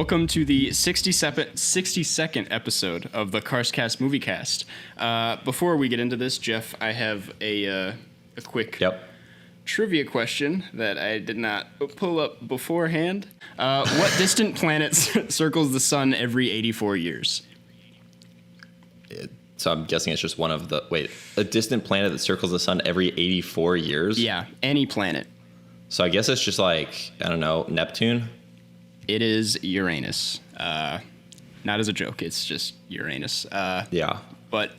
welcome to the 62nd episode of the Karstcast movie cast. Before we get into this, Jeff, I have a quick trivia question that I did not pull up beforehand. What distant planet circles the sun every 84 years? So I'm guessing it's just one of the... Wait, a distant planet that circles the sun every 84 years? Yeah, any planet. So I guess it's just like, I don't know, Neptune? It is Uranus. Not as a joke, it's just Uranus. Yeah. But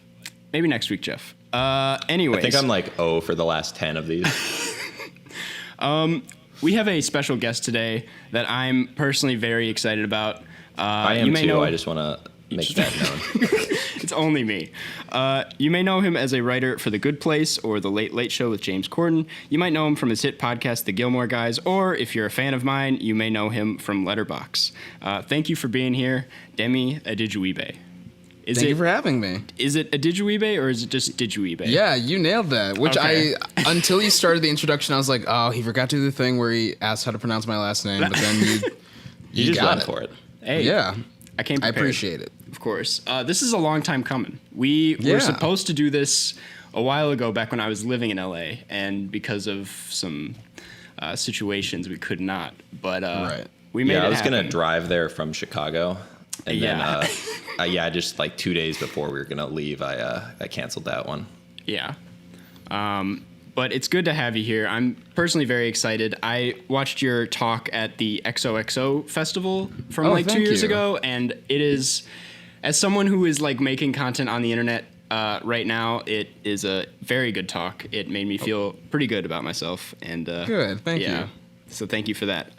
maybe next week, Jeff. Anyways. I think I'm like for the last 10 of these. We have a special guest today that I'm personally very excited about. I am too. I just want to make that known. It's only me. You may know him as a writer for The Good Place or The Late Late Show with James Corden. You might know him from his hit podcast, The Gilmore Guys, or if you're a fan of mine, you may know him from Letterboxd. Thank you for being here, Demi Adejuyigbe. Thank you for having me. Is it Adejuyigbe or is it just Adejuyigbe? Yeah, you nailed that. Which Okay. until you started the introduction, I was like, oh, he forgot to do the thing where he asked how to pronounce my last name, but then You just got went for it. Hey, Yeah, I came I prepared. appreciate it. Of course. This is a long time coming. We were supposed to do this a while ago, back when I was living in LA, and because of some situations, we could not. But we made it I was happen. going to drive there from Chicago. And Yeah. then, just like 2 days before we were going to leave, I canceled that one. Yeah. But it's good to have you here. I'm personally very excited. I watched your talk at the XOXO festival from 2 years ago, and it is, as someone who is like making content on the internet right now, it is a very good talk. It made me feel pretty good about myself. And Good, thank you. So thank you for that.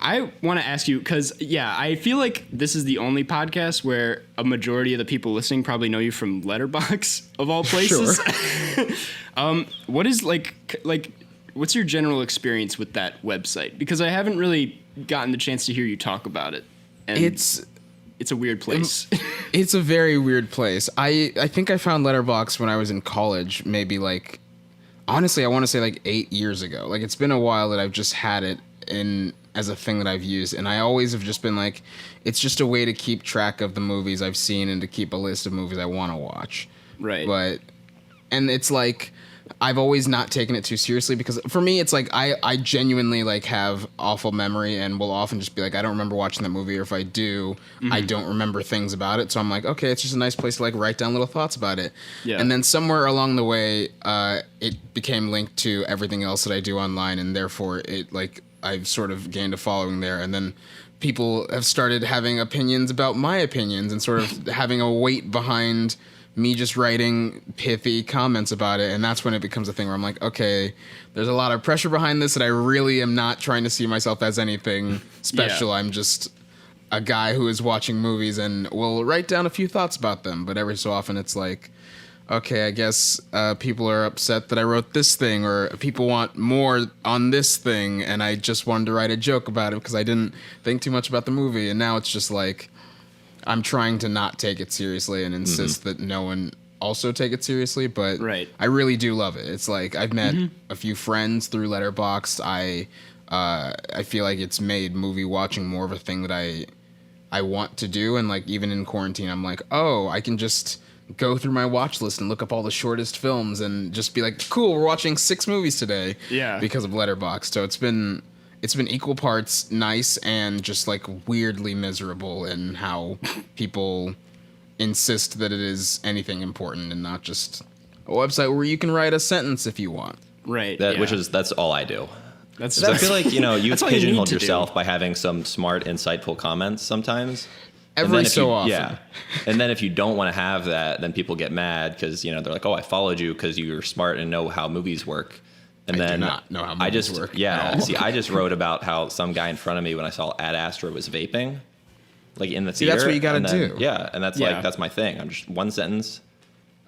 I want to ask you, because, I feel like this is the only podcast where a majority of the people listening probably know you from Letterboxd, of all places. Sure. What is, what's your general experience with that website? Because I haven't really gotten the chance to hear you talk about it. And it's a weird place. It's a very weird place. I think I found Letterboxd when I was in college, maybe honestly, I want to say 8 years ago. It's been a while that I've just had it as a thing that I've used, and I always have just been it's just a way to keep track of the movies I've seen and to keep a list of movies I want to watch. Right. And it's I've always not taken it too seriously, because for me it's I genuinely have awful memory and will often just be I don't remember watching that movie, or if I do, I don't remember things about it. So I'm okay, it's just a nice place to write down little thoughts about it. Yeah. And then somewhere along the way, it became linked to everything else that I do online, and therefore it I've sort of gained a following there, and then people have started having opinions about my opinions and sort of having a weight behind me just writing pithy comments about it, and that's when it becomes a thing where I'm okay, there's a lot of pressure behind this, and I really am not trying to see myself as anything special. Yeah. I'm just a guy who is watching movies and will write down a few thoughts about them, but every so often it's okay, I guess people are upset that I wrote this thing, or people want more on this thing, and I just wanted to write a joke about it because I didn't think too much about the movie, and now it's just I'm trying to not take it seriously and insist that no one also take it seriously, but I really do love it. It's I've met a few friends through Letterboxd. I feel like it's made movie watching more of a thing that I want to do, and even in quarantine, I'm oh, I can just go through my watch list and look up all the shortest films and just be cool, we're watching 6 movies today. Yeah. Because of Letterboxd. So it's been equal parts nice and just weirdly miserable in how people insist that it is anything important and not just a website where you can write a sentence if you want. Right. That's all I do. That's I feel you've That's all you pigeonholed need to yourself do. by having some smart, insightful comments sometimes. Every so often. Yeah. And then if you don't want to have that, then people get mad because, they're oh, I followed you because you're smart and know how movies work. And I then do not know how movies work. Yeah. No. See, I just wrote about how some guy in front of me when I saw Ad Astra was vaping, in the theater. That's what you got to do. Yeah. And that's that's my thing. I'm just one sentence.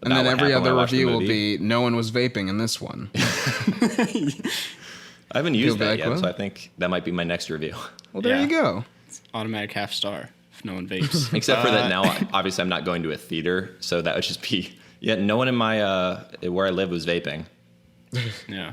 And then every other review will be, no one was vaping in this one. I haven't used that yet, so I think that might be my next review. Well, there you go. It's automatic half star if no one vapes. Except for that now, obviously, I'm not going to a theater, so that would just be... Yeah, no one in my where I live was vaping. Yeah.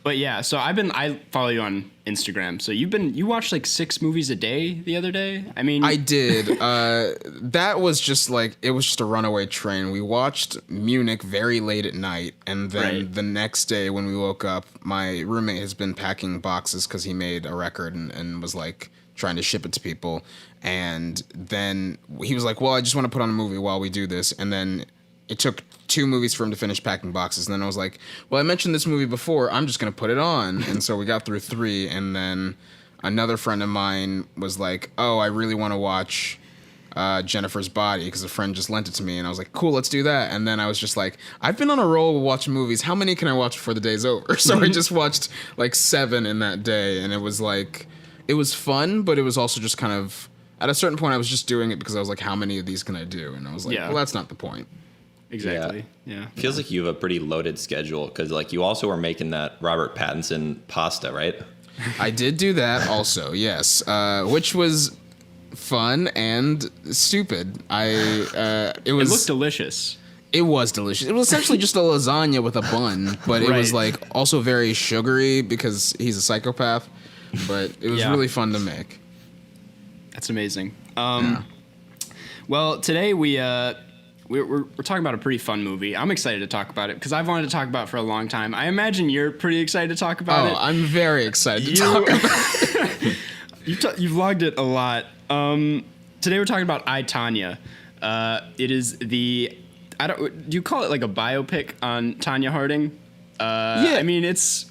But yeah, so I follow you on Instagram. So you watched like 6 movies a day the other day? I mean, I did. That was just like, it was just a runaway train. We watched Munich very late at night. And then the next day when we woke up, my roommate has been packing boxes because he made a record and was like trying to ship it to people. And then he was like, well, I just want to put on a movie while we do this. And then it took 2 movies for him to finish packing boxes. And then I was like, well, I mentioned this movie before. I'm just going to put it on. And so we got through 3. And then another friend of mine was like, oh, I really want to watch Jennifer's Body because a friend just lent it to me. And I was like, cool, let's do that. And then I was just like, I've been on a roll of watching movies. How many can I watch before the day's over? So I just watched like 7 in that day. And it was like, it was fun, but it was also just kind of, at a certain point, I was just doing it because I was like, how many of these can I do? And I was like, well, that's not the point. Exactly. Yeah. Feels like you have a pretty loaded schedule because like you also were making that Robert Pattinson pasta, right? I did do that also, yes, which was fun and stupid. It looked delicious. It was delicious. It was essentially just a lasagna with a bun, but it was like also very sugary because he's a psychopath. But it was really fun to make. That's amazing. Well, today we're talking about a pretty fun movie. I'm excited to talk about it because I've wanted to talk about it for a long time. I imagine you're pretty excited to talk about it. Oh, I'm very excited to talk about it. You've vlogged it a lot. Today we're talking about I, Tonya. It is do you call it like a biopic on Tonya Harding? Yeah. I mean, it's...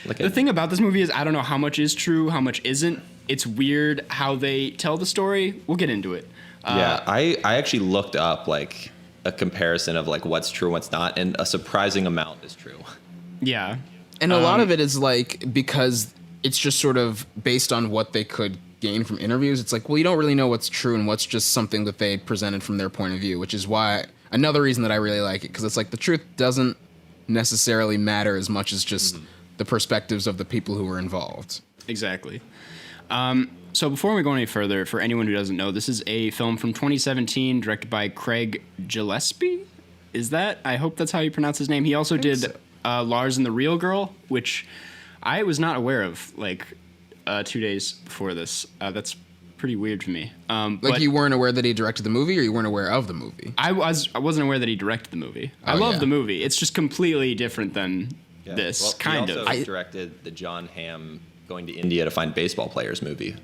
the thing about this movie is I don't know how much is true, how much isn't. It's weird how they tell the story. We'll get into it. I actually looked up like a comparison of like what's true and what's not, and a surprising amount is true. Yeah. And a lot of it is like, because it's just sort of based on what they could gain from interviews. It's like, well, you don't really know what's true and what's just something that they presented from their point of view, which is why another reason that I really like it, because it's like the truth doesn't necessarily matter as much as just the perspectives of the people who were involved. Exactly. So before we go any further, for anyone who doesn't know, this is a film from 2017 directed by Craig Gillespie. Is that? I hope that's how you pronounce his name. He also did Lars and the Real Girl, which I was not aware of like 2 days before this. That's pretty weird to me. Like you weren't aware that he directed the movie, or you weren't aware of the movie? I wasn't aware that he directed the movie. I love the movie. It's just completely different than this, well, kind he of. also directed the John Hamm going to India to find baseball players movie.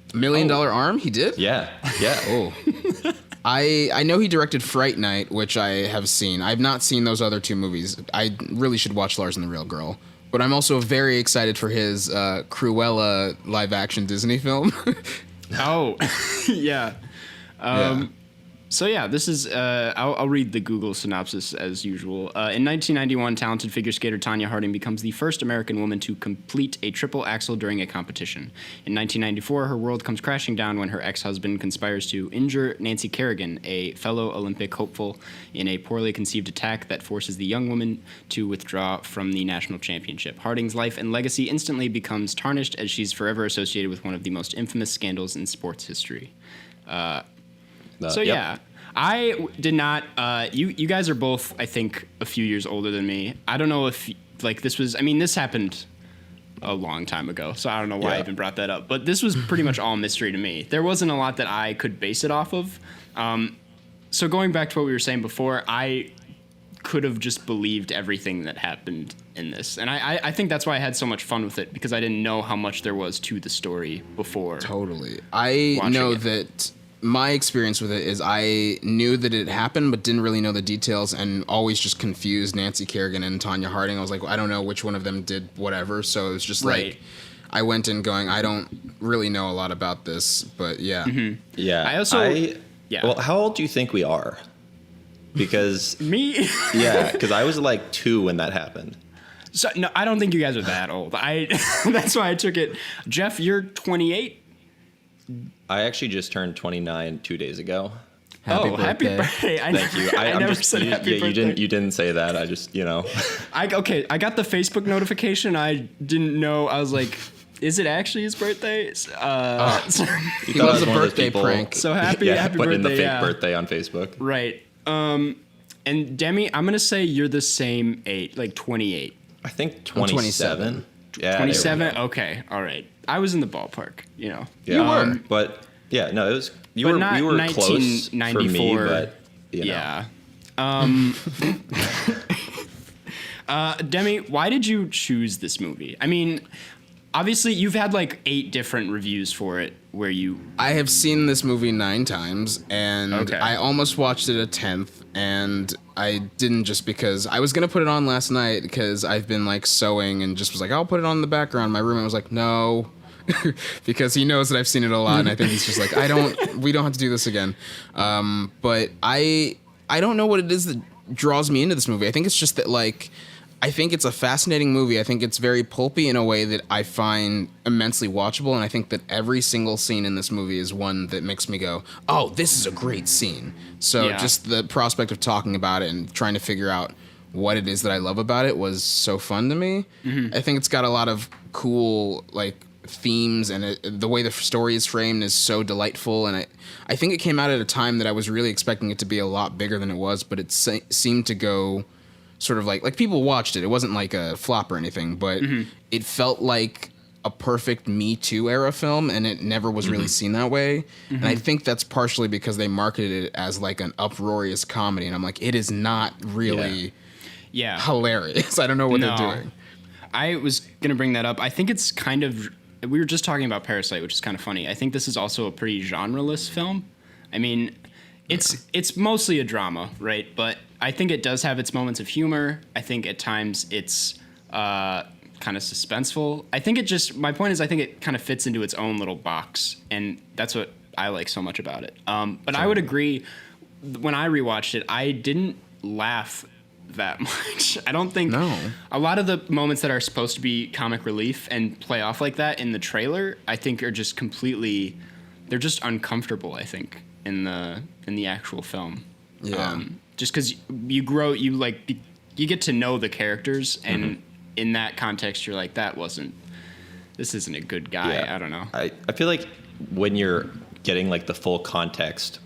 $1 Million Arm, he did? Yeah. Oh. I know he directed Fright Night, which I have seen. I've not seen those other 2 movies. I really should watch Lars and the Real Girl. But I'm also very excited for his Cruella live-action Disney film. Oh, yeah. So yeah, this is, I'll read the Google synopsis as usual. In 1991, talented figure skater Tonya Harding becomes the first American woman to complete a triple axel during a competition. In 1994, her world comes crashing down when her ex-husband conspires to injure Nancy Kerrigan, a fellow Olympic hopeful, in a poorly conceived attack that forces the young woman to withdraw from the national championship. Harding's life and legacy instantly becomes tarnished as she's forever associated with one of the most infamous scandals in sports history. I did not. You guys are both, I think, a few years older than me. I don't know if like this was. I mean, this happened a long time ago, so I don't know why I even brought that up. But this was pretty much all mystery to me. There wasn't a lot that I could base it off of. So going back to what we were saying before, I could have just believed everything that happened in this, and I think that's why I had so much fun with it, because I didn't know how much there was to the story before. Totally, I know that. My experience with it is I knew that it happened, but didn't really know the details, and always just confused Nancy Kerrigan and Tonya Harding. I was like, I don't know which one of them did whatever. So it was just like, I went in going, I don't really know a lot about this, but yeah. Mm-hmm. Yeah. Well, how old do you think we are? Because me? Yeah, because I was like 2 when that happened. So no, I don't think you guys are that old. That's why I took it. Jeff, you're 28. I actually just turned 29 2 days ago. Happy birthday! Thank you. I never said happy birthday. You didn't say that. I just I got the Facebook notification. I didn't know. I was like, is it actually his birthday? He loves a birthday prank. So happy birthday! Put in the fake birthday on Facebook. Right. And Demi, I'm gonna say you're the same age, like 28. I think 27. Yeah, 27. Okay, all right. I was in the ballpark. You know. Yeah. You were. But yeah, no, it was you But were not you were close for 1994. me, but you know. Yeah. Demi, why did you choose this movie? I mean, obviously you've had like 8 different reviews for it where you... I have seen this movie 9 times, and Okay. I almost watched it a 10th, and I didn't just because I was going to put it on last night because I've been like sewing and just was like, I'll put it on in the background. My roommate was like, no, because he knows that I've seen it a lot, and I think he's just like, we don't have to do this again. But I don't know what it is that draws me into this movie. I think it's just that like... I think it's a fascinating movie. I think it's very pulpy in a way that I find immensely watchable, and I think that every single scene in this movie is one that makes me go, oh, this is a great scene. So just the prospect of talking about it and trying to figure out what it is that I love about it was so fun to me. Mm-hmm. I think it's got a lot of cool, like, themes, and the way the story is framed is so delightful, and I think it came out at a time that I was really expecting it to be a lot bigger than it was, but it seemed to go... sort of like people watched it. It wasn't like a flop or anything, but it felt like a perfect Me Too era film, and it never was really seen that way. And I think that's partially because they marketed it as like an uproarious comedy, and I'm like, it is not really hilarious. I don't know what they're doing. I was going to bring that up. I think it's kind of... We were just talking about Parasite, which is kind of funny. I think this is also a pretty genreless film. I mean... It's mostly a drama, right? But I think it does have its moments of humor. I think at times it's kind of suspenseful. I think my point is I think it kind of fits into its own little box, and that's what I like so much about it. But I would agree, when I rewatched it, I didn't laugh that much. I don't think a lot of the moments that are supposed to be comic relief and play off like that in the trailer, I think are just they're just uncomfortable, I think. In the actual film, just because you grow, you get to know the characters, and in that context, you're like, this isn't a good guy. Yeah. I don't know. I feel like when you're getting like the full context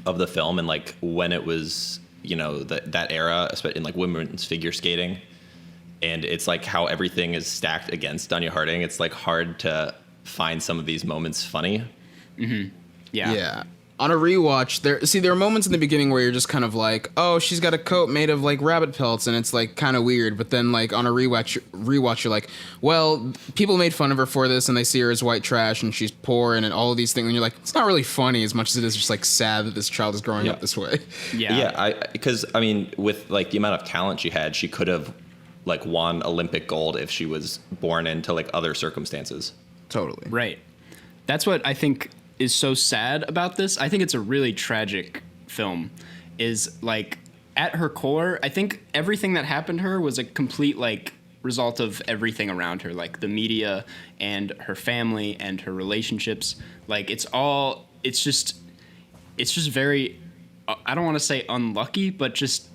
of the film and like when it was, you know, that era, especially in like women's figure skating, and it's like how everything is stacked against Tonya Harding, it's like hard to find some of these moments funny. Mm-hmm. Yeah. On a rewatch, there are moments in the beginning where you're just kind of like, oh, she's got a coat made of like rabbit pelts, and it's like kind of weird. But then like on a rewatch, you're like, well, people made fun of her for this, and they see her as white trash, and she's poor, and all of these things, and you're like, it's not really funny as much as it is just like sad that this child is growing up this way. Because I mean, with like the amount of talent she had, she could have like won Olympic gold if she was born into like other circumstances. Totally. Right. That's what I think is so sad about this. I think it's a really tragic film. Is like at her core, I think everything that happened to her was a complete like result of everything around her, like the media and her family and her relationships. Like it's just very, I don't want to say unlucky, but just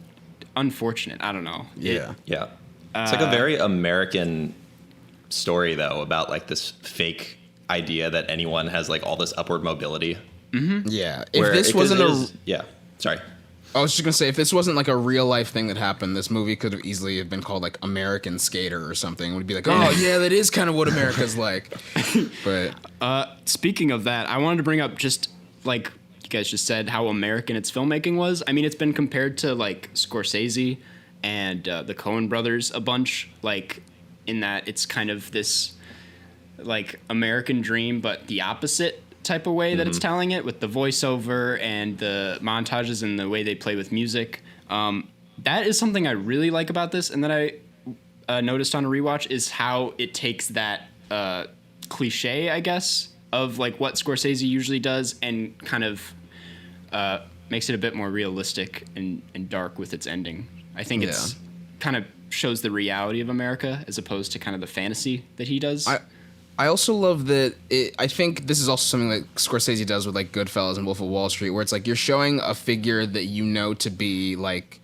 unfortunate. I don't know. Yeah. It's like a very American story though, about like this fake idea that anyone has like all this upward mobility. Mm-hmm. Yeah. If this wasn't sorry. I was just gonna say, if this wasn't like a real life thing that happened, this movie could have easily have been called like American Skater or something. It would be like, oh yeah, that is kind of what America's like. But speaking of that, I wanted to bring up just like you guys just said how American its filmmaking was. I mean, it's been compared to like Scorsese and the Coen brothers a bunch, like in that it's kind of this like American dream, but the opposite type of way that it's telling it, with the voiceover and the montages and the way they play with music. That is something I really like about this, and that I noticed on a rewatch, is how it takes that cliche, I guess, of like what Scorsese usually does, and kind of makes it a bit more realistic and dark with its ending. I think it's kind of shows the reality of America as opposed to kind of the fantasy that he does. I also love that I think this is also something that Scorsese does with like Goodfellas and Wolf of Wall Street, where it's like you're showing a figure that you know to be like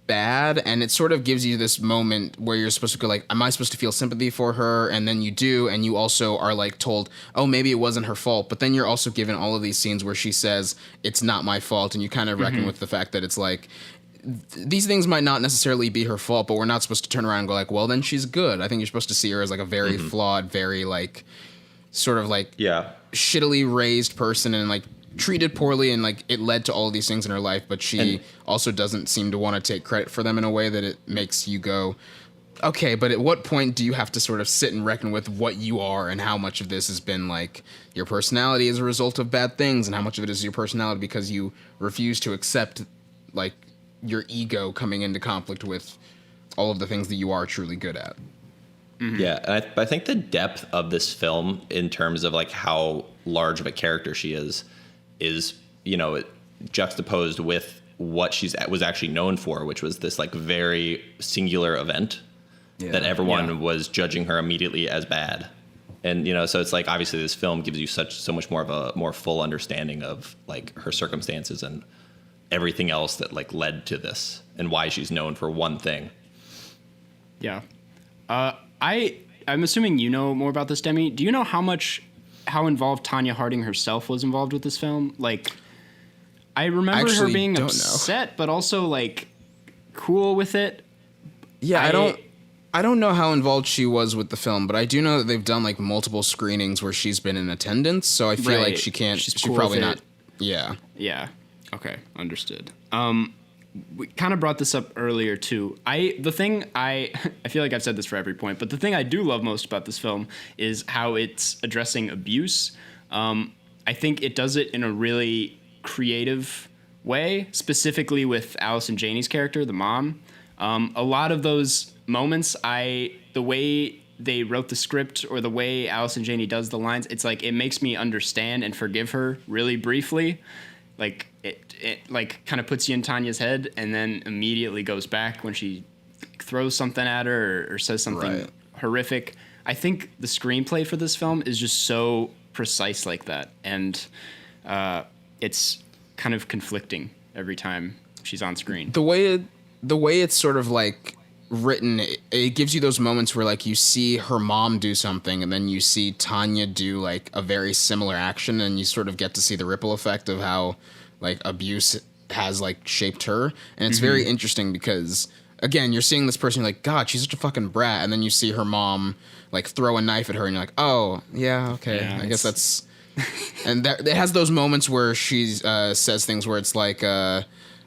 bad, and it sort of gives you this moment where you're supposed to go like, am I supposed to feel sympathy for her? And then you do, and you also are like told, oh, maybe it wasn't her fault. But then you're also given all of these scenes where she says, it's not my fault, and you kind of reckon with the fact that it's like, these things might not necessarily be her fault, but we're not supposed to turn around and go like, well, then she's good. I think you're supposed to see her as like a very flawed, very like sort of like shittily raised person and like treated poorly, and like it led to all of these things in her life, but she also doesn't seem to want to take credit for them in a way that it makes you go, okay, but at what point do you have to sort of sit and reckon with what you are and how much of this has been like your personality as a result of bad things, and how much of it is your personality because you refuse to accept like your ego coming into conflict with all of the things that you are truly good at. Yeah, and I think the depth of this film in terms of like how large of a character she is, you know, juxtaposed with what she was actually known for, which was this like very singular event that everyone was judging her immediately as bad. And, you know, so it's like, obviously this film gives you so much more of a more full understanding of like her circumstances and everything else that like led to this and why she's known for one thing. Yeah. I'm assuming you know more about this, Demi. Do you know how involved Tonya Harding herself was involved with this film? Like, I remember her being upset, but also like cool with it. Yeah, I don't know how involved she was with the film, but I do know that they've done like multiple screenings where she's been in attendance, so I feel like she can't. She's cool probably not. Yeah. Yeah. Okay. Understood. We kind of brought this up earlier too. I feel like I've said this for every point, but the thing I do love most about this film is how it's addressing abuse. I think it does it in a really creative way, specifically with Allison Janney's character, the mom. A lot of those moments, the way they wrote the script or the way Allison Janney does the lines, it's like it makes me understand and forgive her really briefly. Like it like kind of puts you in Tanya's head and then immediately goes back when she throws something at her or says something horrific. I think the screenplay for this film is just so precise like that, and it's kind of conflicting every time she's on screen. The way it's sort of like written, it gives you those moments where like you see her mom do something and then you see Tonya do like a very similar action, and you sort of get to see the ripple effect of how like abuse has like shaped her. And it's very interesting because again, you're seeing this person, you're like, God, she's such a fucking brat, and then you see her mom like throw a knife at her and you're like, oh yeah, okay, yeah, I guess that's and it has those moments where she says things where it's like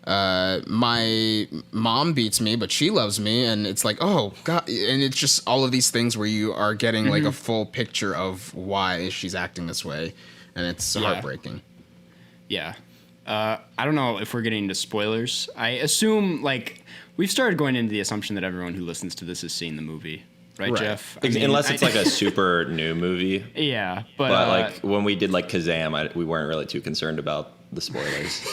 my mom beats me, but she loves me. And it's like, oh God. And it's just all of these things where you are getting like a full picture of why she's acting this way. And it's heartbreaking. Yeah. I don't know if we're getting into spoilers. I assume like we've started going into the assumption that everyone who listens to this has seen the movie. Right, Jeff? I mean, unless it's like a super new movie. Yeah. But like when we did like Kazam, we weren't really too concerned about the spoilers.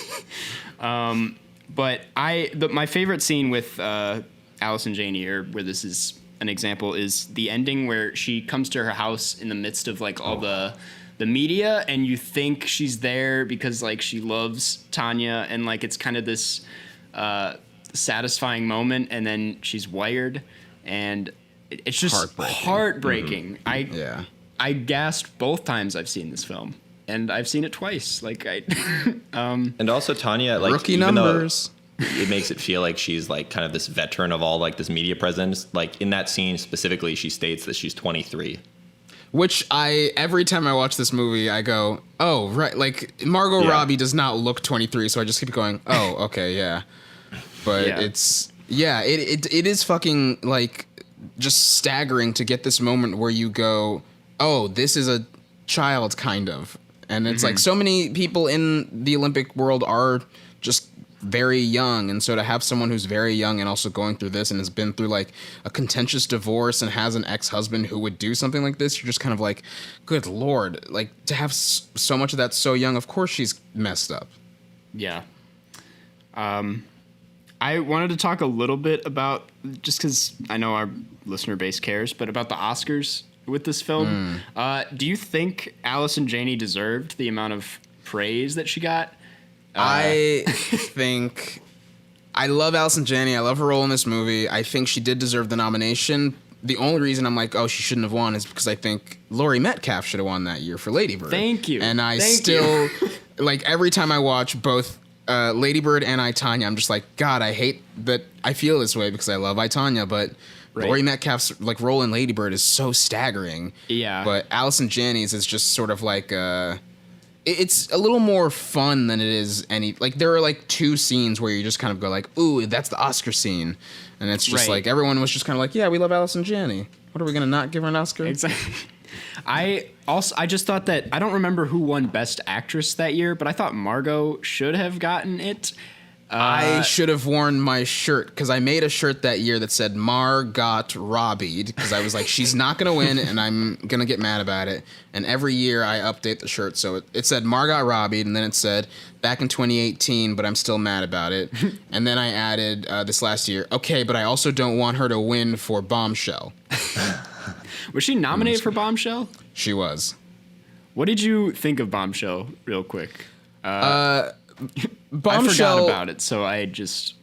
But my favorite scene with Allison Janney, or where this is an example, is the ending where she comes to her house in the midst of like all the media, and you think she's there because like she loves Tonya, and like it's kind of this satisfying moment, and then she's wired, and it's just heartbreaking. I gasped both times I've seen this film. And I've seen it twice. Like and also Tonya, like rookie numbers. It makes it feel like she's like kind of this veteran of all like this media presence. Like in that scene specifically, she states that she's 23. Which every time I watch this movie, I go, oh right, like Margot Robbie does not look 23, so I just keep going, oh okay, yeah. But it is fucking like just staggering to get this moment where you go, oh, this is a child kind of. And it's like so many people in the Olympic world are just very young. And so to have someone who's very young and also going through this and has been through like a contentious divorce and has an ex-husband who would do something like this, you're just kind of like, good Lord, like to have so much of that so young, of course she's messed up. Yeah. I wanted to talk a little bit about, just because I know our listener base cares, but about the Oscars with this film. Do you think Allison Janney deserved the amount of praise that she got? I think I love Allison Janney. I love her role in this movie. I think she did deserve the nomination. The only reason I'm like, oh, she shouldn't have won is because I think Laurie Metcalf should have won that year for Lady Bird. Thank you. And I still like every time I watch both Lady Bird and I, Tonya, I'm just like, God, I hate that I feel this way because I love I, Tonya, but Rory Metcalf's like role in Lady Bird is so staggering. Yeah. But Allison Janney's is just sort of like it's a little more fun than it is like there are like 2 scenes where you just kind of go like, ooh, that's the Oscar scene. And it's just like everyone was just kind of like, yeah, we love Allison Janney. What are we gonna not give her an Oscar? Exactly. I just thought that I don't remember who won Best Actress that year, but I thought Margot should have gotten it. I should have worn my shirt because I made a shirt that year that said Mar got Robbied because I was like, she's not going to win and I'm going to get mad about it. And every year I update the shirt. So it said Mar got Robbied and then it said back in 2018, but I'm still mad about it. And then I added this last year, okay, but I also don't want her to win for Bombshell. Was she nominated for Bombshell? She was. What did you think of Bombshell real quick? Bombshell, I forgot about it, so I just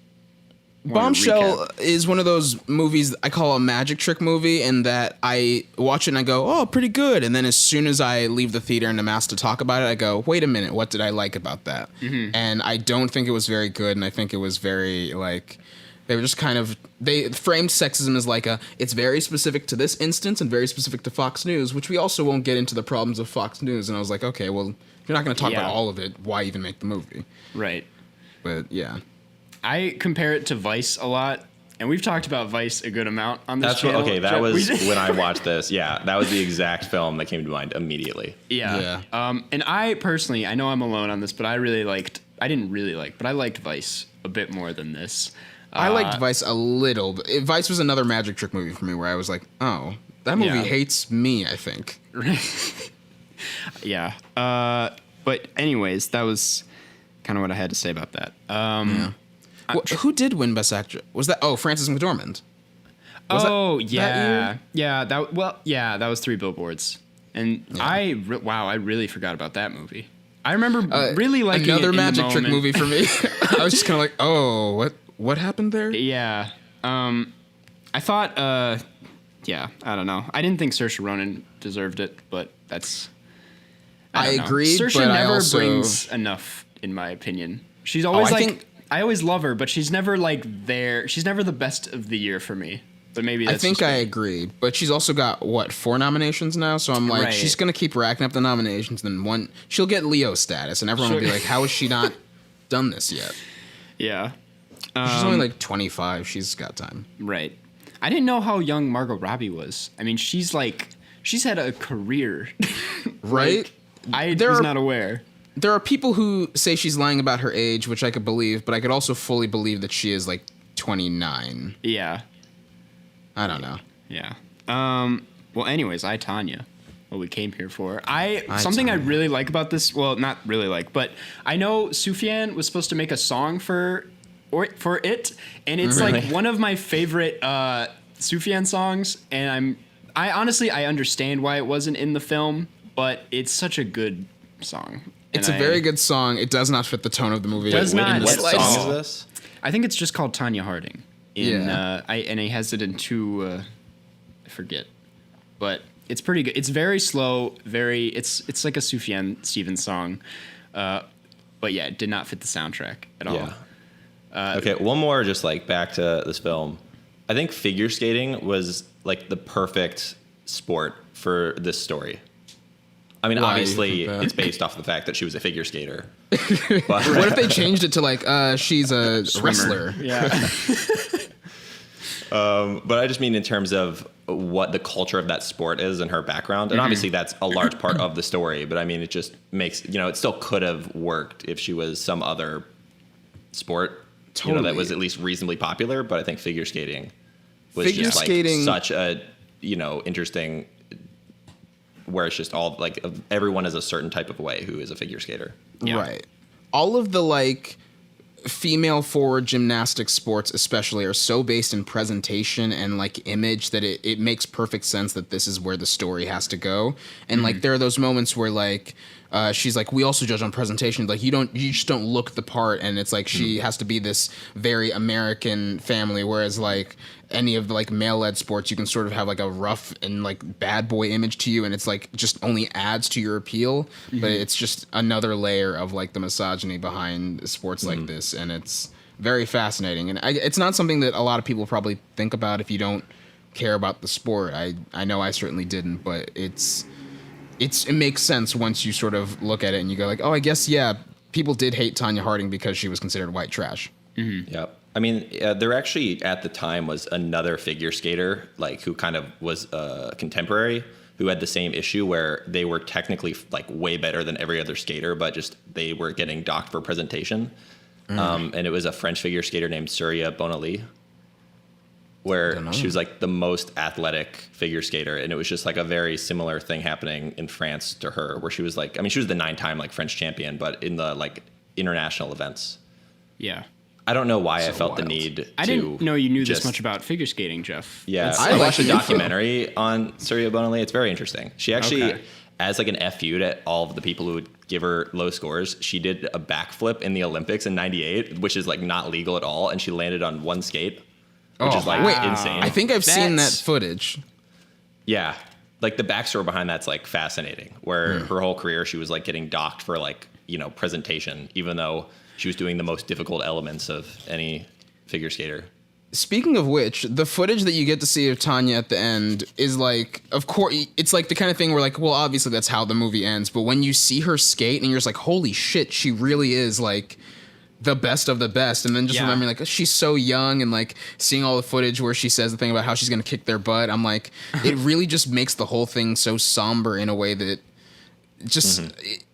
Bombshell is one of those movies I call a magic trick movie, in that I watch it and I go, oh, pretty good. And then as soon as I leave the theater and I'm asked to talk about it, I go, wait a minute, what did I like about that? Mm-hmm. And I don't think it was very good, and I think it was very, like, they were just kind of, they framed sexism as like it's very specific to this instance and very specific to Fox News, which we also won't get into the problems of Fox News. And I was like, okay, well, if you're not going to talk about all of it, why even make the movie? Right. But yeah. I compare it to Vice a lot, and we've talked about Vice a good amount on this channel. Okay, that was when I watched this. Yeah, that was the exact film that came to mind immediately. Yeah. And I personally, I know I'm alone on this, but I liked Vice a bit more than this. I liked Vice a little. But Vice was another magic trick movie for me where I was like, oh, that movie hates me, I think. Yeah. But anyways, that was kind of what I had to say about that. Who did win Best Actress? Was that Frances McDormand? Yeah. That was Three Billboards. And I really forgot about that movie. I remember really liking another it magic trick movie for me. I was just kind of like, oh, what happened there? Yeah. I thought I don't know. I didn't think Saoirse Ronan deserved it, but that's I agree. Saoirse but never I also brings enough, in my opinion. She's always I always love her, but she's never like there. She's never the best of the year for me. But maybe that's I agree. But she's also got 4 nominations now, so I'm like, she's gonna keep racking up the nominations. Then she'll get Leo status, and everyone will be like, how has she not done this yet? Yeah. She's only like 25. She's got time. Right. I didn't know how young Margot Robbie was. I mean, she's had a career. Right? I was not aware. There are people who say she's lying about her age, which I could believe, but I could also fully believe that she is like 29. Yeah. I don't know. Yeah. Well, anyways, I, Tonya, what we came here for. Something I really like about this, well, not really like, but I know Sufjan was supposed to make a song for it, and it's like one of my favorite Sufjan songs, and I honestly understand why it wasn't in the film, but it's such a good song. It's a very good song. It does not fit the tone of the movie. Does not. What song is this? I think it's just called Tonya Harding. And he has it in 2. I forget, but it's pretty good. It's very slow. It's like a Sufjan Stevens song, but yeah, it did not fit the soundtrack at all. Yeah. Okay, one more. Just like back to this film, I think figure skating was like the perfect sport for this story. I mean, obviously, it's based off the fact that she was a figure skater. But what if they changed it to like she's a wrestler? Yeah. But I just mean in terms of what the culture of that sport is and her background. And obviously that's a large part of the story. But I mean, it just makes, it still could have worked if she was some other sport, that was at least reasonably popular. But I think figure skating was such a, interesting, where it's just all like everyone is a certain type of way who is a figure skater. Yeah. Right. All of the like female forward gymnastics sports especially are so based in presentation and like image that it makes perfect sense that this is where the story has to go. And like there are those moments where like she's like, we also judge on presentation. Like, you just don't look the part, and it's like she has to be this very American family, whereas like any of the like male-led sports, you can sort of have like a rough and like bad boy image to you, and it's like just only adds to your appeal. But it's just another layer of like the misogyny behind sports like this, and it's very fascinating. And it's not something that a lot of people probably think about if you don't care about the sport. I know I certainly didn't, but it makes sense once you sort of look at it and you go like, oh, I guess, yeah, people did hate Tonya Harding because she was considered white trash. Yep. I mean, there actually at the time was another figure skater like who kind of was a contemporary who had the same issue where they were technically like way better than every other skater, but just they were getting docked for presentation. And it was a French figure skater named Surya Bonali, where she was like the most athletic figure skater. And it was just like a very similar thing happening in France to her, where she was like, I mean, she was the 9-time like French champion, but in the like international events. Yeah. I don't know why I felt the need I didn't know you knew this much about figure skating, Jeff. Yeah. I watched a documentary on Surya Bonali. It's very interesting. She actually, as like an FU to all of the people who would give her low scores, she did a backflip in the Olympics in '98, which is like not legal at all. And she landed on one skate, which is like insane. I think I've seen that footage. Yeah. Like the backstory behind that's like fascinating, where her whole career, she was like getting docked for like, you know, presentation, even though she was doing the most difficult elements of any figure skater. Speaking of which, the footage that you get to see of Tonya at the end is like, of course, it's like the kind of thing where like, well, obviously that's how the movie ends. But when you see her skate and you're just like, holy shit, she really is like the best of the best. And then just remembering like, she's so young, and like seeing all the footage where she says the thing about how she's going to kick their butt. I'm like, it really just makes the whole thing so somber in a way that just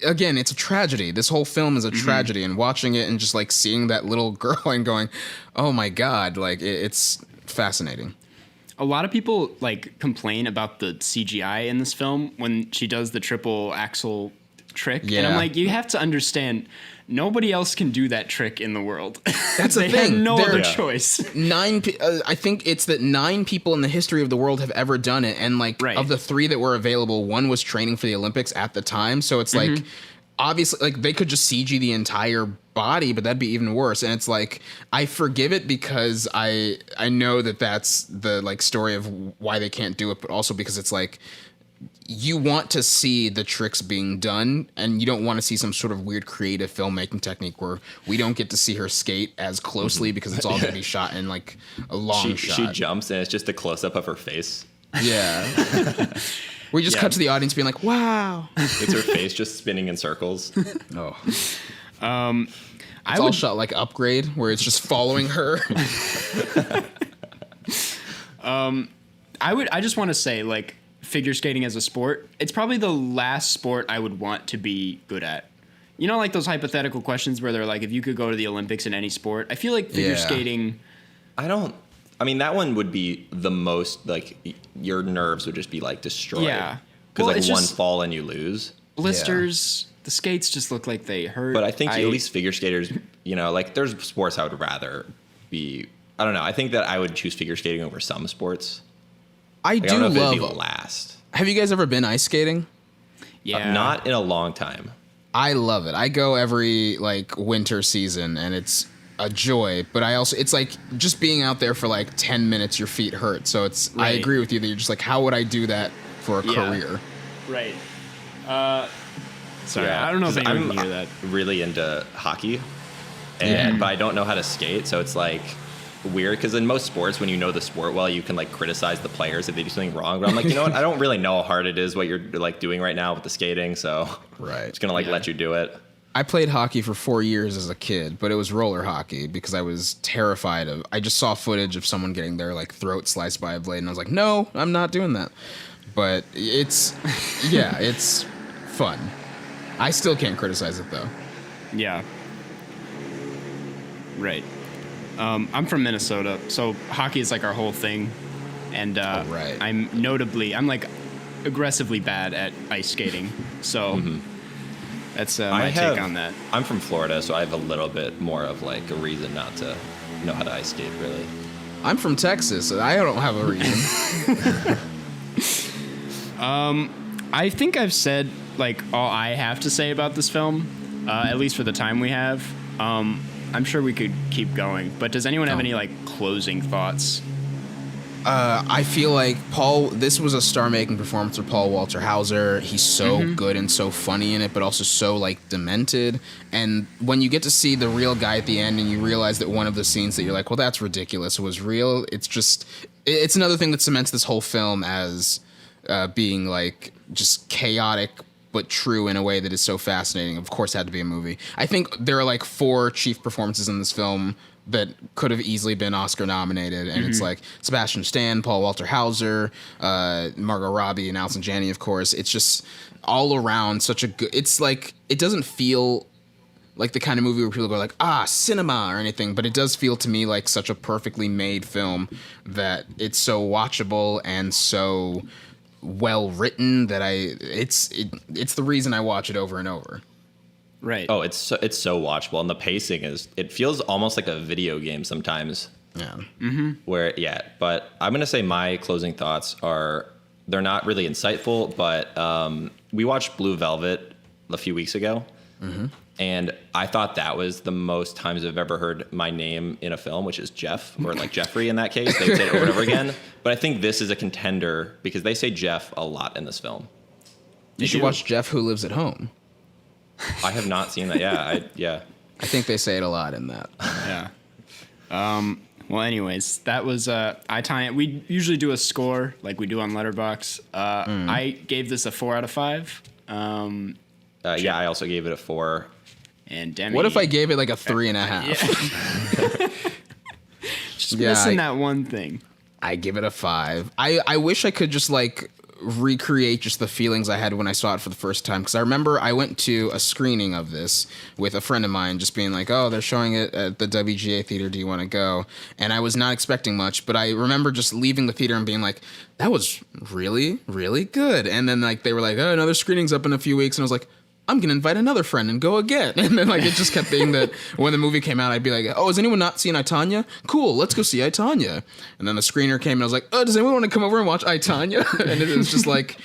again, it's a tragedy. This whole film is a tragedy, and watching it and just like seeing that little girl and going, oh my God, like it's fascinating. A lot of people like complain about the CGI in this film when she does the triple axel trick. And I'm like, you have to understand, nobody else can do that trick in the world. That's the thing. They had no other choice. I think it's that 9 people in the history of the world have ever done it. And like of the 3 that were available, 1 was training for the Olympics at the time. So it's like, obviously, like they could just CG the entire body, but that'd be even worse. And it's like, I forgive it because I know that that's the like story of why they can't do it, but also because it's like, you want to see the tricks being done, and you don't want to see some sort of weird creative filmmaking technique where we don't get to see her skate as closely because it's all going to be shot in like a long shot. She jumps and it's just a close up of her face. Yeah. We just cut to the audience being like, wow. It's her face just spinning in circles. Oh. It's all shot like Upgrade, where it's just following her. I just want to say, like, figure skating as a sport, it's probably the last sport I would want to be good at. You know, like those hypothetical questions where they're like, if you could go to the Olympics in any sport, I feel like figure skating. I mean, that one would be the most, like, your nerves would just be, like, destroyed. Yeah. Because, like, one fall and you lose. Blisters, the skates just look like they hurt. But I think at least figure skaters, you know, like, there's sports I would rather be, I don't know. I think that I would choose figure skating over some sports. I don't know if it'd be last. Have you guys ever been ice skating? Yeah. Not in a long time. I love it. I go every, like, winter season, and it's a joy, but it's like just being out there for like 10 minutes, your feet hurt. So it's, I agree with you that you're just like, how would I do that for a career? Right. Sorry, I don't know if anyone can hear that. I'm really into hockey, but I don't know how to skate. So it's like weird because in most sports, when you know the sport well, you can like criticize the players if they do something wrong. But I'm like, you know what? I don't really know how hard it is what you're like doing right now with the skating. So I'm just gonna let you do it. I played hockey for 4 years as a kid, but it was roller hockey because I was terrified of. I just saw footage of someone getting their like throat sliced by a blade, and I was like, no, I'm not doing that. But it's fun. I still can't criticize it though. Yeah. Right. I'm from Minnesota, so hockey is like our whole thing, and I'm like aggressively bad at ice skating. So. That's my take on that. I'm from Florida, so I have a little bit more of like a reason not to know how to ice skate, really. I'm from Texas, so I don't have a reason. I think I've said like all I have to say about this film, at least for the time we have. I'm sure we could keep going, but does anyone have any like closing thoughts? I feel like this was a star-making performance for Paul Walter Hauser. He's so good and so funny in it, but also so like demented. And when you get to see the real guy at the end and you realize that one of the scenes that you're like, well, that's ridiculous, was real. It's another thing that cements this whole film as being like just chaotic, but true in a way that is so fascinating. Of course, it had to be a movie. I think there are like 4 chief performances in this film that could have easily been Oscar nominated, and it's like Sebastian Stan, Paul Walter Hauser, Margot Robbie, and Allison Janney, of course. It's just all around such a good. It's like it doesn't feel like the kind of movie where people go like cinema or anything, but it does feel to me like such a perfectly made film that it's so watchable and so well written that it's the reason I watch it over and over. Right. Oh, it's so watchable, and the pacing it feels almost like a video game sometimes. Yeah. But I'm gonna say my closing thoughts they're not really insightful, but we watched Blue Velvet a few weeks ago, and I thought that was the most times I've ever heard my name in a film, which is Jeff, or like Jeffrey in that case. They say it over and over again, but I think this is a contender because they say Jeff a lot in this film. You should watch Jeff Who Lives at Home. I have not seen that. I think they say it a lot in that. Yeah. Well, anyways, that was I Tonya. We usually do a score like we do on Letterboxd. I gave this a 4 out of 5. I also gave it a 4. And Demi. What if I gave it like a 3.5? Yeah. Just missing that one thing. I give it a 5. I wish I could just like recreate just the feelings I had when I saw it for the first time, because I remember I went to a screening of this with a friend of mine, just being like, oh, they're showing it at the WGA theater, do you want to go? And I was not expecting much, but I remember just leaving the theater and being like, that was really, really good. And then like they were like, oh, another screening's up in a few weeks, and I was like, I'm going to invite another friend and go again. And then like it just kept being that when the movie came out, I'd be like, oh, has anyone not seen I, Tonya? Cool, let's go see I, Tonya. And then the screener came and I was like, oh, does anyone want to come over and watch I, Tonya? And it was just like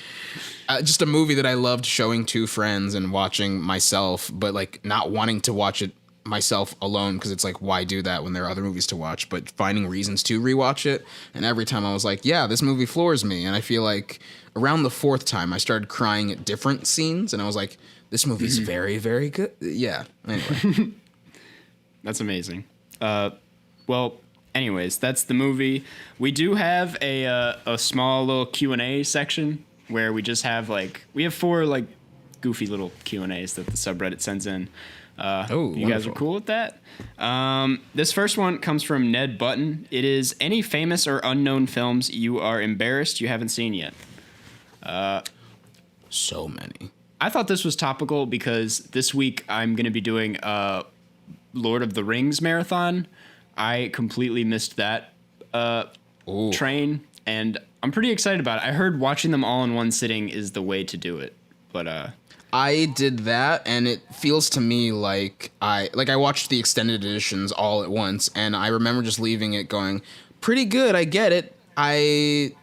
just a movie that I loved showing to friends and watching myself, but like not wanting to watch it myself alone, because it's like, why do that when there are other movies to watch, but finding reasons to rewatch it. And every time I was like, yeah, this movie floors me. And I feel like around the 4th time I started crying at different scenes, and I was like, this movie's very, very good. Yeah. Anyway. That's amazing. Well, anyways, that's the movie. We do have a small little Q&A section where we just have we have 4 like goofy little Q&As that the subreddit sends in. You guys are cool with that? This first one comes from Ned Button. It is any famous or unknown films you are embarrassed you haven't seen yet. So many. I thought this was topical because this week I'm going to be doing a Lord of the Rings marathon. I completely missed that train, and I'm pretty excited about it. I heard watching them all in one sitting is the way to do it, but I did that, and it feels to me like I watched the extended editions all at once, and I remember just leaving it going, pretty good, I get it.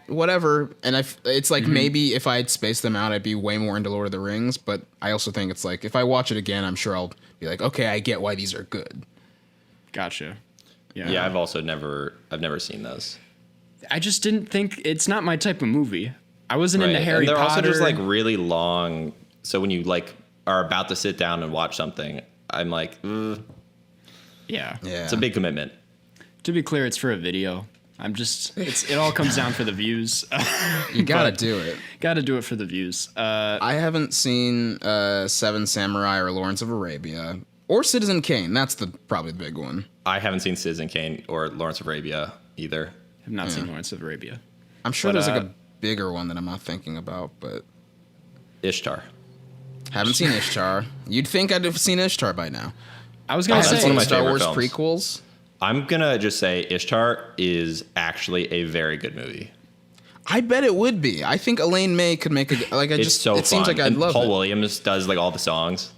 Whatever, and it's like maybe if I had spaced them out, I'd be way more into Lord of the Rings. But I also think it's like if I watch it again, I'm sure I'll be like, okay, I get why these are good. Gotcha. Yeah, I've never seen those. I just didn't think it's not my type of movie. I wasn't into Harry Potter. They're also just like really long. So when you like are about to sit down and watch something, I'm like, yeah, it's a big commitment. To be clear, it's for a video. It all comes down for the views. You gotta do it. Gotta do it for the views. I haven't seen Seven Samurai or Lawrence of Arabia or Citizen Kane. That's probably the big one. I haven't seen Citizen Kane or Lawrence of Arabia either. I've not seen Lawrence of Arabia. I'm sure there's like a bigger one that I'm not thinking about, but Ishtar. Haven't seen Ishtar. You'd think I'd have seen Ishtar by now. I was gonna say one of my Star Wars films. prequels. I'm gonna just say Ishtar is actually a very good movie. I bet it would be. I think Elaine May could make it It seems like I'd love Paul it. Williams does like all the songs.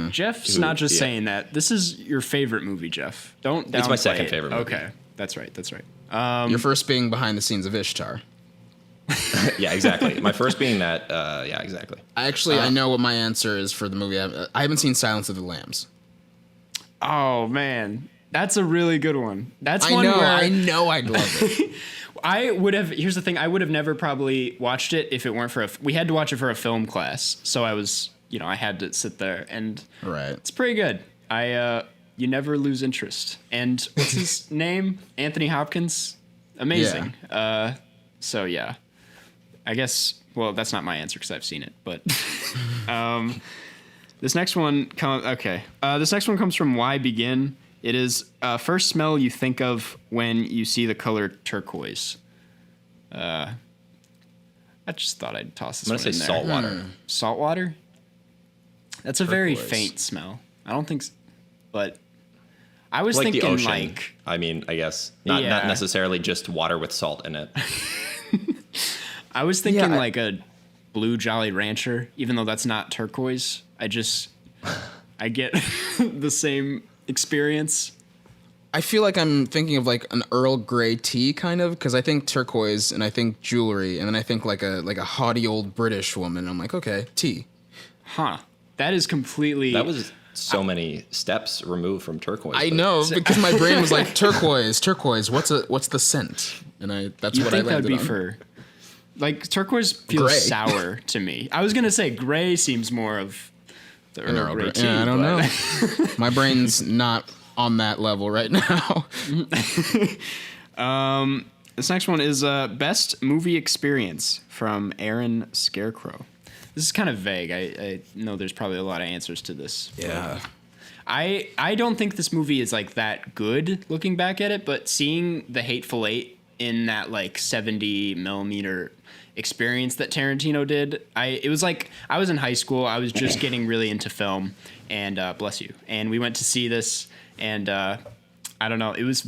Jeff's not just saying that. This is your favorite movie, Jeff. Don't downplay It's my second it. favorite movie. Okay, that's right. Your first being behind the scenes of Ishtar. Yeah, exactly. My first being that. Yeah, exactly. Actually, I know what my answer is for the movie. I haven't seen Silence of the Lambs. Oh man, that's a really good one. That's I one know. where I know I'd love it. I would have. Here's the thing: I would have never probably watched it if it weren't for we had to watch it for a film class. So I was, I had to sit there, and Right. it's pretty good. You never lose interest. And what's his name? Anthony Hopkins. Amazing. So yeah, I guess. Well, that's not my answer because I've seen it, but. This next one This next one comes from Why Begin. It is first smell you think of when you see the color turquoise. I just thought I'd toss this I'm one gonna in say there. salt water. Salt water? That's a very Turquoise. faint smell. I don't think, but I was Like thinking the ocean. like I mean, I guess not necessarily just water with salt in it. I was thinking Yeah, like a blue Jolly Rancher, even though that's not turquoise. I get the same experience. I feel like I'm thinking of like an Earl Grey tea kind of, because I think turquoise and I think jewelry, and then I think like a haughty old British woman. I'm like, okay, tea. That is completely. That was so many steps removed from turquoise. I but- know, because my brain was like turquoise. What's the scent? And that's You what I think that'd landed be on. for. Like turquoise feels Gray. sour to me. I was gonna say gray seems more of the An Earl Grey tea. Yeah, I don't but- know. My brain's not on that level right now. This next one is best movie experience from Aaron Scarecrow. This is kind of vague. I know there's probably a lot of answers to this. Yeah. I don't think this movie is like that good looking back at it, but seeing The Hateful Eight in that like 70 millimeter experience that Tarantino did, it was like I was in high school. I was just getting really into film, and bless you. And we went to see this, and I don't know. It was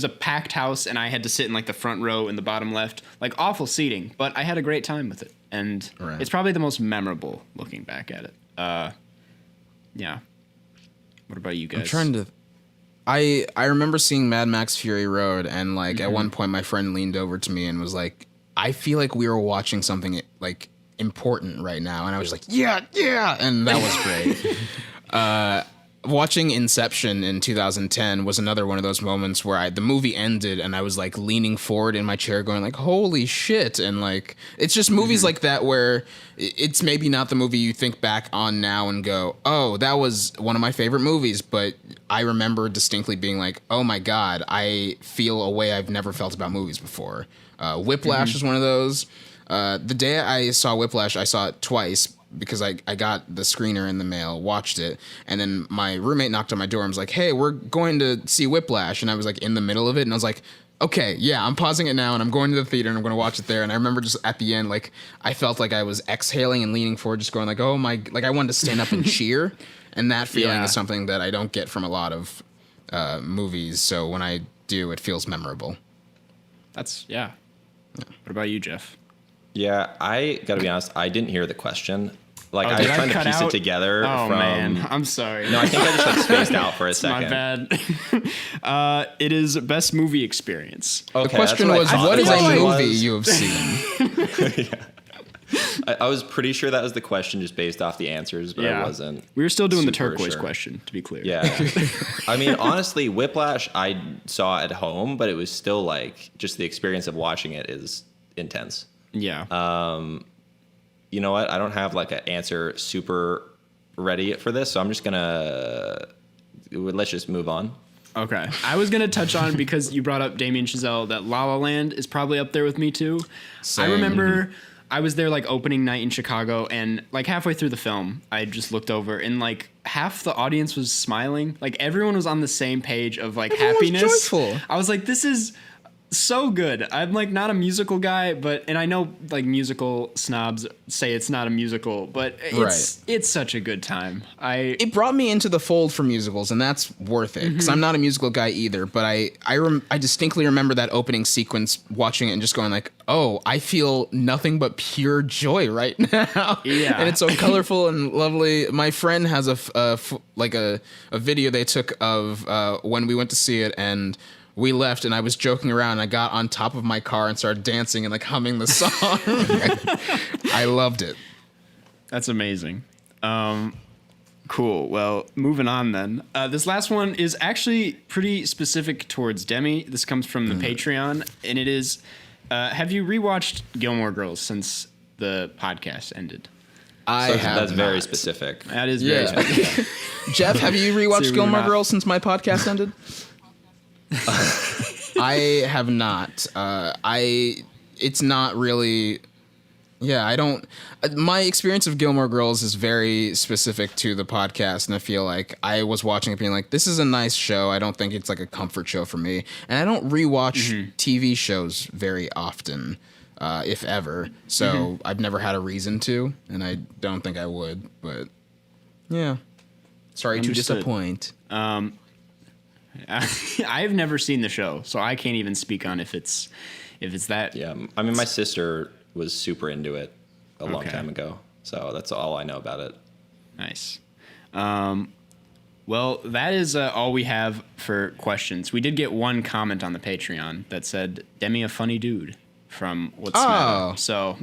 a packed house, and I had to sit in like the front row in the bottom left, like awful seating. But I had a great time with it, and Right. it's probably the most memorable looking back at it. Yeah. What about you guys? I'm trying to. I remember seeing Mad Max Fury Road, and like at one point my friend leaned over to me and was like, "I feel like we were watching something like important right now," and I was like, "Yeah, and that was great." Watching Inception in 2010 was another one of those moments where the movie ended and I was like leaning forward in my chair going like, holy shit. And like, it's just movies like that where it's maybe not the movie you think back on now and go, oh, that was one of my favorite movies. But I remember distinctly being like, oh my God, I feel a way I've never felt about movies before. Whiplash is one of those. The day I saw Whiplash, I saw it twice because I got the screener in the mail, watched it, and then my roommate knocked on my door and was like, hey, we're going to see Whiplash. And I was like in the middle of it, and I was like, okay, yeah, I'm pausing it now, and I'm going to the theater, and I'm going to watch it there. And I remember just at the end, like, I felt like I was exhaling and leaning forward, just going like, oh my, like I wanted to stand up and cheer. And that feeling is something that I don't get from a lot of movies. So when I do, it feels memorable. That's What about you, Jeff? Yeah, I gotta be honest. I didn't hear the question. Like I did was trying to cut piece out? it together. Oh from, man, I'm sorry. No, I think I just like spaced out for a second. My bad. It is best movie experience. Okay, The question that's was, I thought what the is a question movie was. you have seen? I was pretty sure that was the question just based off the answers, but I wasn't. We were still doing the super turquoise sure. question, to be clear. Yeah. I mean, honestly, Whiplash I saw at home, but it was still like just the experience of watching it is intense. Yeah. You know what? I don't have like an answer super ready for this, so I'm just let's just move on. Okay. I was going to touch on, because you brought up Damien Chazelle, that La La Land is probably up there with me too. Same. I remember I was there like opening night in Chicago, and like halfway through the film, I just looked over and like half the audience was smiling. Like everyone was on the same page of like Everyone was happiness. joyful. I was like, this is so good. I'm like not a musical guy, and I know like musical snobs say it's not a musical, but it's such a good time. It brought me into the fold for musicals, and that's worth it, because I'm not a musical guy either, but I distinctly remember that opening sequence, watching it and just going like, oh, I feel nothing but pure joy right now. Yeah. And it's so colorful and lovely. My friend has a video they took of when we went to see it, and we left, and I was joking around. And I got on top of my car and started dancing and like humming the song. I loved it. That's amazing. Cool. Well, moving on then. This last one is actually pretty specific towards Demi. This comes from the Patreon, and it is, have you rewatched Gilmore Girls since the podcast ended? I have. That's very specific. That is very specific. Jeff, have you rewatched So Gilmore not- Girls since my podcast ended? I have not. It's not really. Yeah, I don't. My experience of Gilmore Girls is very specific to the podcast, and I feel like I was watching it being like, this is a nice show. I don't think it's like a comfort show for me. And I don't rewatch TV shows very often, if ever. So I've never had a reason to, and I don't think I would. But yeah, sorry to Understood. disappoint. I've never seen the show, so I can't even speak on if it's that. Yeah, I mean, my sister was super into it a long Okay. time ago, so that's all I know about it. Nice. Well, that is all we have for questions. We did get one comment on the Patreon that said, Demi a funny dude from What's Oh. Meta. So,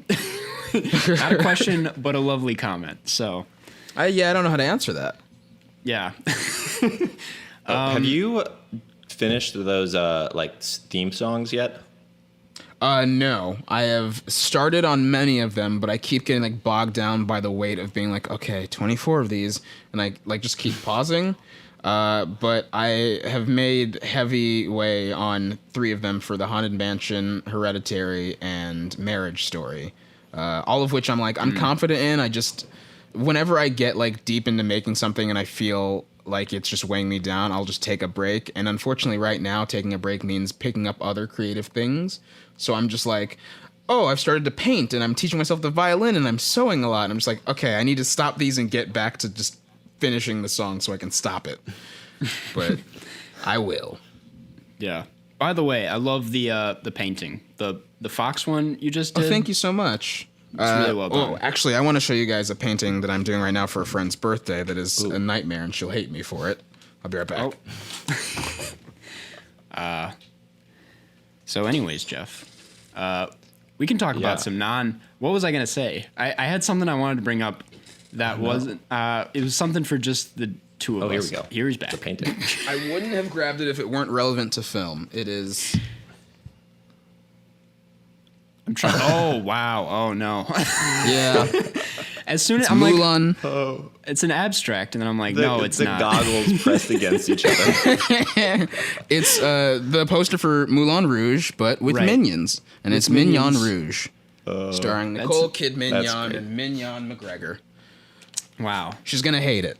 not a question, but a lovely comment. So, I don't know how to answer that. yeah. Have you finished those theme songs yet? No, I have started on many of them, but I keep getting like bogged down by the weight of being like, okay, 24 of these, and I like just keep pausing. But I have made heavy way on 3 of them for the Haunted Mansion, Hereditary, and Marriage Story. All of which I'm like, I'm confident in. I just, whenever I get like deep into making something and I feel like it's just weighing me down, I'll just take a break. And unfortunately right now, taking a break means picking up other creative things. So I'm just like, oh, I've started to paint and I'm teaching myself the violin and I'm sewing a lot. And I'm just like, okay, I need to stop these and get back to just finishing the song so I can stop it. But I will. Yeah. By the way, I love the painting. The fox one you just did. Oh, thank you so much. It's really well done. Oh, actually, I want to show you guys a painting that I'm doing right now for a friend's birthday that is a nightmare, and she'll hate me for it. I'll be right back. So anyways, Jeff, we can talk about some what was I going to say? I had something I wanted to bring up that wasn't, it was something for just the two of us. Here we go. Here he's back. The painting. I wouldn't have grabbed it if it weren't relevant to film. It is... I'm trying. Oh, wow. Oh, no. Yeah. As soon as I'm like, Mulan. it's an abstract, and then I'm like, no, it's the not. goggles pressed against each other. It's the poster for Moulin Rouge, but with Right. minions. And it's Mignon Rouge. Starring Nicole that's Kidman great. and Mignon McGregor. Wow. She's going to hate it.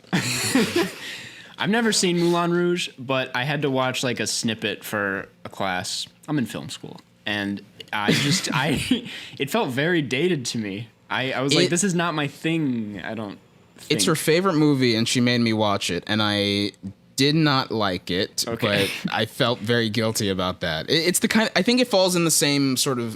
I've never seen Moulin Rouge, but I had to watch like a snippet for a class. I'm in film school, and it felt very dated to me. I was like, this is not my thing. I don't think. It's her favorite movie, and she made me watch it, and I did not like it, Okay. but I felt very guilty about that. It's the kind I think it falls in the same sort of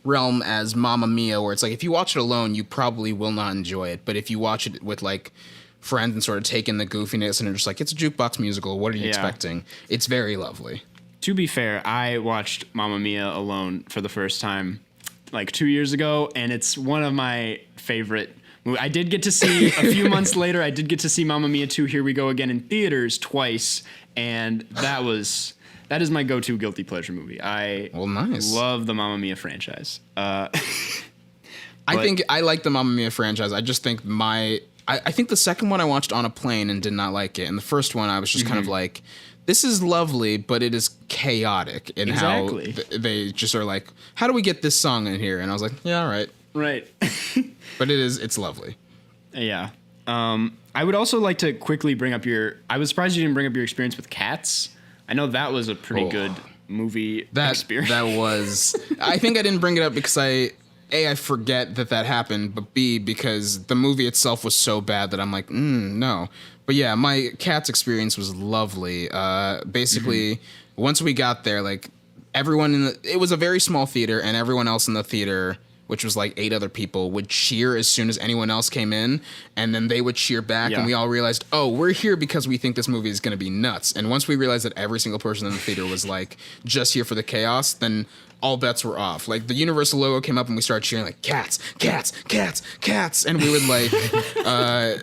realm as Mamma Mia, where it's like, if you watch it alone, you probably will not enjoy it, but if you watch it with like friends and sort of take in the goofiness and are just like, it's a jukebox musical, what are you expecting? It's very lovely. To be fair, I watched Mamma Mia alone for the first time like 2 years ago, and it's one of my favorite movies. I did get to see, a few months later, I did get to see Mamma Mia 2, Here We Go Again in theaters twice, and that is my go-to guilty pleasure movie. Well, nice. Love the Mamma Mia franchise. I think I like the Mamma Mia franchise. I just think I think the second one I watched on a plane and did not like it, and the first one I was just kind of like, this is lovely, but it is chaotic in Exactly. how they just are like, how do we get this song in here? And I was like, yeah, all right. Right. But it's lovely. Yeah. I would also like to quickly bring up I was surprised you didn't bring up your experience with Cats. I know that was a pretty good movie experience. That was, I think I didn't bring it up because I forget that happened, but B, because the movie itself was so bad that I'm like, no. But yeah, my Cats experience was lovely. Basically, once we got there, like everyone it was a very small theater, and everyone else in the theater which was like 8 other people, would cheer as soon as anyone else came in, and then they would cheer back, Yeah. and we all realized, oh, we're here because we think this movie is going to be nuts. And once we realized that every single person in the theater was like just here for the chaos, then all bets were off. Like the Universal logo came up and we started cheering like cats, cats, cats, cats, and we would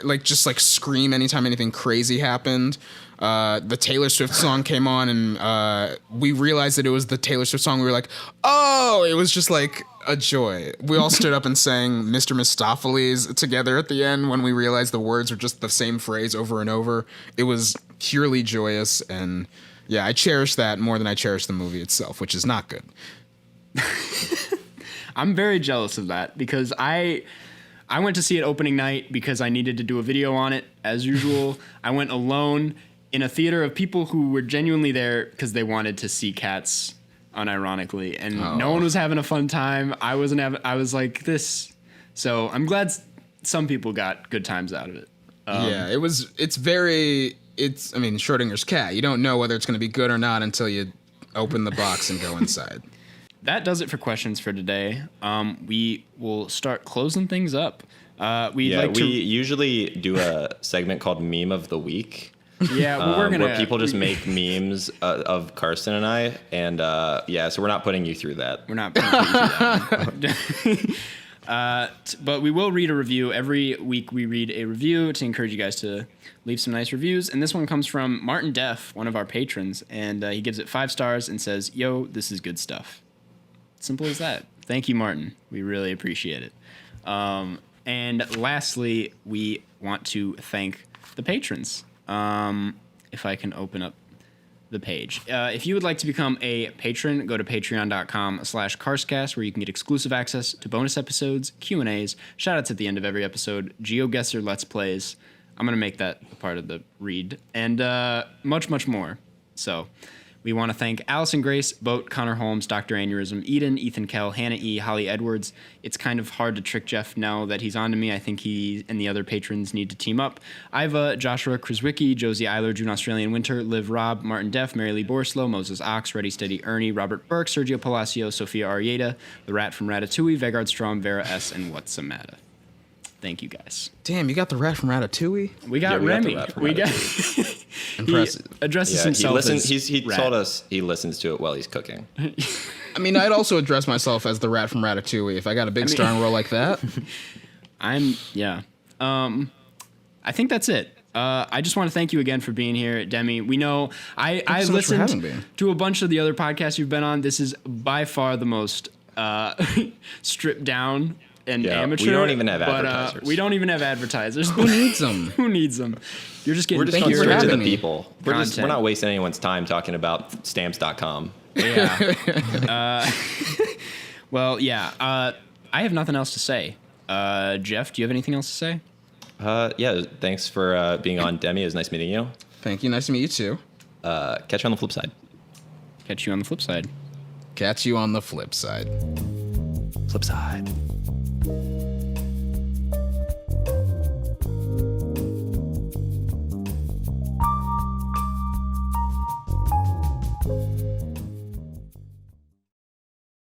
like just like scream anytime anything crazy happened. The Taylor Swift song came on and we realized that it was the Taylor Swift song. We were like, oh, it was just like a joy. We all stood up and sang Mr. Mistopheles together at the end when we realized the words were just the same phrase over and over. It was purely joyous, and yeah, I cherish that more than I cherish the movie itself, which is not good. I'm very jealous of that because I went to see it opening night because I needed to do a video on it as usual. I went alone in a theater of people who were genuinely there because they wanted to see Cats unironically, and no one was having a fun time. I was like this. So I'm glad some people got good times out of it. Yeah, it's Schrodinger's cat. You don't know whether it's going to be good or not until you open the box and go inside. That does it for questions for today. We will start closing things up. We usually do a segment called Meme of the Week. Yeah, well, where people just make memes of Karsten and I, and so we're not putting you through that. We're not putting you through that. But we will read a review. Every week we read a review to encourage you guys to leave some nice reviews. And this one comes from Martin Deff, one of our patrons, and he gives it 5 stars and says, "Yo, this is good stuff." Simple as that. Thank you, Martin. We really appreciate it. And lastly, we want to thank the patrons. If I can open up the page. If you would like to become a patron, go to patreon.com/Karstcast, where you can get exclusive access to bonus episodes, Q&As, shoutouts at the end of every episode, GeoGuessr Let's Plays. I'm going to make that a part of the read. And much, much more. So we want to thank Allison Grace, Boat, Connor Holmes, Dr. Aneurysm, Eden, Ethan Kell, Hannah E., Holly Edwards. It's kind of hard to trick Jeff now that he's on to me. I think he and the other patrons need to team up. Iva, Joshua Krzwicki, Josie Eiler, June Australian Winter, Liv Robb, Martin Deff, Mary Lee Borslow, Moses Ox, Ready Steady Ernie, Robert Burke, Sergio Palacio, Sophia Arieta, The Rat from Ratatouille, Vegard Strom, Vera S., and What's a Matter. Thank you, guys. Damn, you got the rat from Ratatouille? We got Remy. We got Impressive. He addresses himself he told us he listens to it while he's cooking. I mean, I'd also address myself as the rat from Ratatouille if I got a big starring role like that. I think that's it. I just want to thank you again for being here, Demi. We know I so listened to a bunch of the other podcasts you've been on. This is by far the most stripped down and amateur. We don't even have advertisers. We don't even have advertisers. Who needs them? Who needs them? You're just getting We're just Thank you going for straight to the having me. people. We're not wasting anyone's time talking about stamps.com. Yeah. Well, yeah. I have nothing else to say. Jeff, do you have anything else to say? Thanks for being on, Demi. It was nice meeting you. Thank you. Nice to meet you, too. Catch you on the flip side. Catch you on the flip side. Catch you on the flip side. Flip side.